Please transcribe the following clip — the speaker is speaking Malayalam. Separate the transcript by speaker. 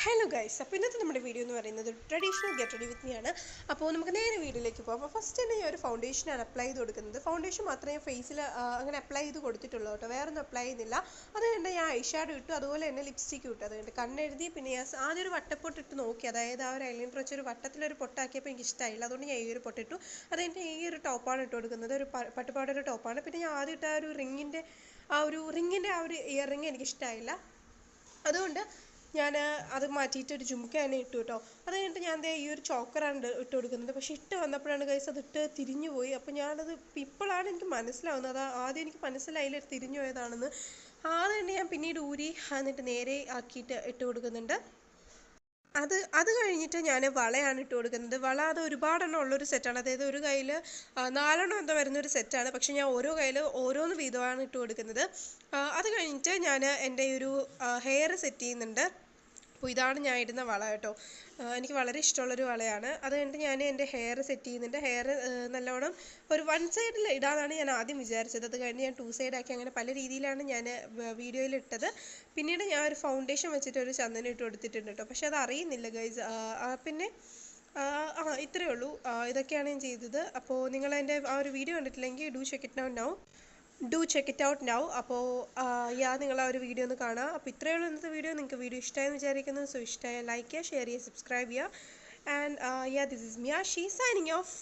Speaker 1: ഹലോ ഗൈസ്, അപ്പോൾ ഇന്നത്തെ നമ്മുടെ വീഡിയോ എന്ന് പറയുന്നത് traditional get ready with me ആണ്. അപ്പോൾ നമുക്ക് നേരെ വീഡിയോയിലേക്ക് പോകാം. അപ്പോൾ ഫസ്റ്റ് തന്നെ ഞാൻ ഒരു ഫൗണ്ടേഷനാണ് അപ്ലൈ ചെയ്ത് കൊടുക്കുന്നത്. ഫൗണ്ടേഷൻ മാത്രമേ ഫേസിൽ അങ്ങനെ അപ്ലൈ ചെയ്ത് കൊടുത്തിട്ടുള്ളൂ കേട്ടോ, വേറെ ഒന്നും അപ്ലൈ ചെയ്യുന്നില്ല. അതുകൊണ്ട് ഞാൻ ഐ ഷാഡോ ഇട്ടു, അതുപോലെ തന്നെ ലിപ്സ്റ്റിക്ക് ഇട്ടു. അതുകൊണ്ട് കണ്ണെഴുതി, പിന്നെ ഞാൻ ആദ്യം ഒരു വട്ടപ്പൊട്ട് ഇട്ട് നോക്കി, അതായത് ആ ഒരു ഐലൈനർ വെച്ചൊരു വട്ടത്തിലൊരു പൊട്ടാക്കിയപ്പോൾ എനിക്ക് ഇഷ്ടമായില്ല. അതുകൊണ്ട് ഞാൻ ഈ ഒരു പൊട്ടിട്ടു. അതെൻ്റെ ഈ ഒരു ടോപ്പാണ് ഇട്ട് കൊടുക്കുന്നത്, ഒരു പട്ടുപാടൊരു ടോപ്പാണ്. പിന്നെ ഞാൻ ആദ്യം ഇട്ട ആ ഒരു ഇയർ റിങ് എനിക്ക് ഇഷ്ടമായില്ല. അതുകൊണ്ട് ഞാൻ അത് മാറ്റിയിട്ട് ഒരു ജുംക്ക തന്നെ ഇട്ടു കേട്ടോ. അത് കഴിഞ്ഞിട്ട് ഞാൻ ഈ ഒരു ചോക്കറാണ് ഇട്ട് കൊടുക്കുന്നത്. പക്ഷേ ഇട്ട് വന്നപ്പോഴാണ് ഗൈസ് അതിട്ട് തിരിഞ്ഞു പോയി. അപ്പോൾ ഞാനത് ഇപ്പോഴാണ് എനിക്ക് മനസ്സിലാവുന്നത്, അത് ആദ്യം എനിക്ക് മനസ്സിലായില്ല തിരിഞ്ഞു പോയതാണെന്ന്. അത് തന്നെ ഞാൻ പിന്നീട് ഊരി എന്നിട്ട് നേരെ ആക്കിയിട്ട് ഇട്ട് കൊടുക്കുന്നുണ്ട്. അത് കഴിഞ്ഞിട്ട് ഞാൻ വളയാണ് ഇട്ട് കൊടുക്കുന്നത്. വള അത് ഒരുപാടെണ്ണം ഉള്ളൊരു സെറ്റാണ്, അതായത് ഒരു കയ്യിൽ 4 എന്തോ വരുന്നൊരു സെറ്റാണ്. പക്ഷെ ഞാൻ ഓരോ കയ്യിൽ ഓരോന്ന് വീതമാണ് ഇട്ട് കൊടുക്കുന്നത്. അത് കഴിഞ്ഞിട്ട് ഞാൻ എൻ്റെ ഒരു ഹെയർ സെറ്റ് ചെയ്യുന്നുണ്ട്. അപ്പോൾ ഇതാണ് ഞാൻ ഇടുന്ന വള കേട്ടോ, എനിക്ക് വളരെ ഇഷ്ടമുള്ളൊരു വളയാണ്. അത് കഴിഞ്ഞിട്ട് ഞാൻ എൻ്റെ ഹെയർ സെറ്റ് ചെയ്യുന്നുണ്ട്. ഹെയർ നല്ലോണം ഒരു 1 സൈഡിൽ ഇടാനാണ് ഞാൻ ആദ്യം വിചാരിച്ചത്. അത് കഴിഞ്ഞ് ഞാൻ 2 സൈഡാക്കി, അങ്ങനെ പല രീതിയിലാണ് ഞാൻ വീഡിയോയിൽ ഇട്ടത്. പിന്നീട് ഞാൻ ഒരു ഫൗണ്ടേഷൻ വെച്ചിട്ട് ഒരു ചന്ദനം ഇട്ട് കൊടുത്തിട്ടുണ്ട് കേട്ടോ, പക്ഷെ അത് അറിയുന്നില്ല ഗൈസ്. പിന്നെ ഇത്രയേ ഉള്ളൂ, ഇതൊക്കെയാണ് ഞാൻ ചെയ്തത്. അപ്പോൾ നിങ്ങൾ എൻ്റെ ആ ഒരു വീഡിയോ കണ്ടിട്ടില്ലെങ്കിൽ do check it out now. അപ്പോൾ നിങ്ങൾ ആ ഒരു വീഡിയോ ഒന്ന് കാണുക. അപ്പോൾ ഇത്രയേ ഉള്ളൂ ഇന്നത്തെ വീഡിയോ. നിങ്ങൾക്ക് വീഡിയോ ഇഷ്ടമായെന്ന് വിചാരിക്കുന്നു. സോ ഇഷ്ടമായ ലൈക്ക് ചെയ്യുക, ഷെയർ ചെയ്യുക, സബ്സ്ക്രൈബ് ചെയ്യുക. ആൻഡ് ദിസ് ഈസ് മിയാഷി സൈനിങ് ഓഫ്.